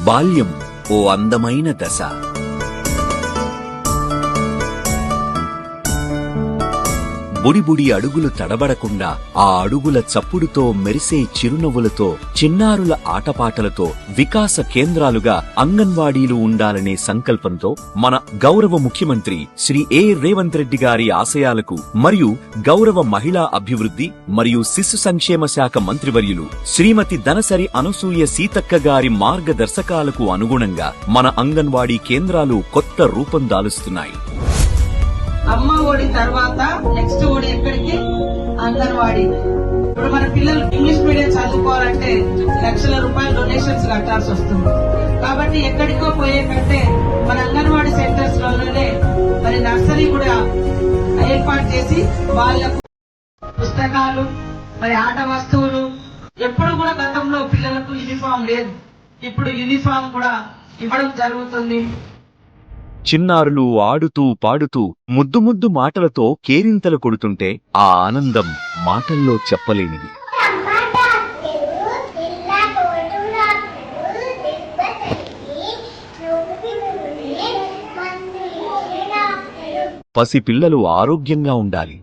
బాల్యం ఓ అందమైన దశ. బుడిబుడి అడుగులు తడబడకుండా ఆ అడుగుల చప్పుడుతో మెరిసే చిరునవ్వులతో, చిన్నారుల ఆటపాటలతో వికాస కేంద్రాలుగా అంగన్వాడీలు ఉండాలనే సంకల్పంతో మన గౌరవ ముఖ్యమంత్రి శ్రీ ఏ. రేవంత్ రెడ్డి గారి ఆశయాలకు మరియు గౌరవ మహిళా అభివృద్ధి మరియు శిశు సంక్షేమ శాఖ మంత్రివర్యులు శ్రీమతి దనసరి అనసూయ సీతక్క గారి మార్గదర్శకాలకు అనుగుణంగా మన అంగన్వాడీ కేంద్రాలు కొత్త రూపం దాలుస్తున్నాయి. అమ్మ ఒడి తర్వాత నెక్స్ట్ ఒడి ఎక్కడికి? అంగన్వాడీ. ఇప్పుడు మన పిల్లలు ఇంగ్లీష్ మీడియం చదువుకోవాలంటే లక్షల రూపాయలు డొనేషన్స్ కట్టాల్సి వస్తుంది. కాబట్టి ఎక్కడికో పోయే కంటే మన అంగన్వాడీ సెంటర్స్ లోనే మరి నర్సరీ కూడా ఏర్పాటు చేసి వాళ్లకు పుస్తకాలు, మరి ఆట వస్తువులు, ఎప్పుడు కూడా గతంలో పిల్లలకు యూనిఫామ్ లేదు, ఇప్పుడు యూనిఫామ్ కూడా ఇవ్వడం జరుగుతుంది. చిన్నారులు ఆడుతూ పాడుతూ ముద్దు ముద్దు మాటలతో కేరింతలు కొడుతుంటే ఆ ఆనందం మాటల్లో చెప్పలేనిది. పసిపిల్లలు ఆరోగ్యంగా ఉండాలి,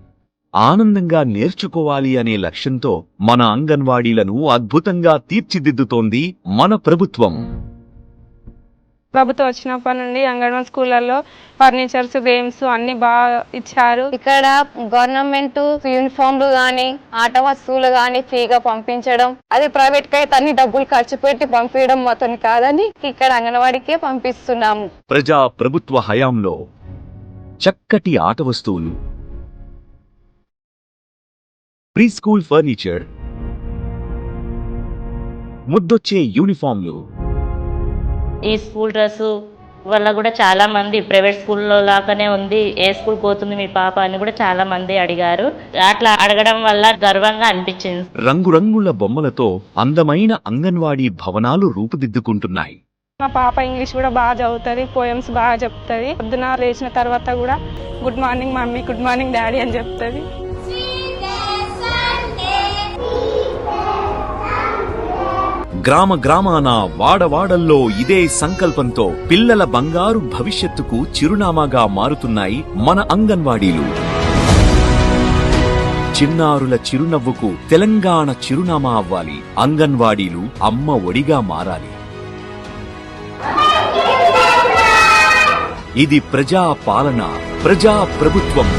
ఆనందంగా నేర్చుకోవాలి అనే లక్ష్యంతో మన అంగన్వాడీలను అద్భుతంగా తీర్చిదిద్దుతోంది మన ప్రభుత్వం. ప్రభుత్వం వచ్చినప్పటి నుండి అంగన్వాడీ స్కూళ్లలో ఫర్నిచర్స్, గేమ్స్ అన్ని బాగా ఇచ్చారు. ఇక్కడ గవర్నమెంట్ యూనిఫామ్లు గాని ఆట వస్తువులు గాని ఫ్రీగా పంపించడం, అది ప్రైవేట్ కి అయితే అన్ని డబ్బులు ఖర్చు పెట్టి పంపించడం మొత్తం కాదని ఇక్కడ అంగన్వాడీకే పంపిస్తున్నాము. ప్రజా ప్రభుత్వ హయాంలో చక్కటి ఆట వస్తువులు, ప్రీ స్కూల్ ఫర్నిచర్, ముద్దొచ్చే యూనిఫామ్లు. ఈ స్కూల్ డ్రెస్ వల్ల కూడా చాలా మంది ప్రైవేట్ స్కూల్లో లాగానే ఉంది, ఏ స్కూల్ పోతుంది మీ పాప అని కూడా చాలా మంది అడిగారు. అట్లా అడగడం వల్ల గర్వంగా అనిపించింది. రంగురంగుల బొమ్మలతో అందమైన అంగన్వాడీ భవనాలు రూపుదిద్దుకుంటున్నాయి. మా పాప ఇంగ్లీష్ కూడా బాగా చదువుతుంది, పోయమ్స్ బాగా చెప్తుంది. పొద్దున లేచిన తర్వాత కూడా good morning mummy, good morning daddy అని చెప్తుంది. గ్రామ గ్రామాన వాడవాడల్లో ఇదే సంకల్పంతో పిల్లల బంగారు భవిష్యత్తుకు చిరునామాగా మారుతున్నాయి మన అంగన్వాడీలు. చిన్నారుల చిరునవ్వుకు తెలంగాణ చిరునామా అవ్వాలి. అంగన్వాడీలు అమ్మ ఒడిగా మారాలి. ఇది ప్రజా పాలన, ప్రజా ప్రభుత్వం.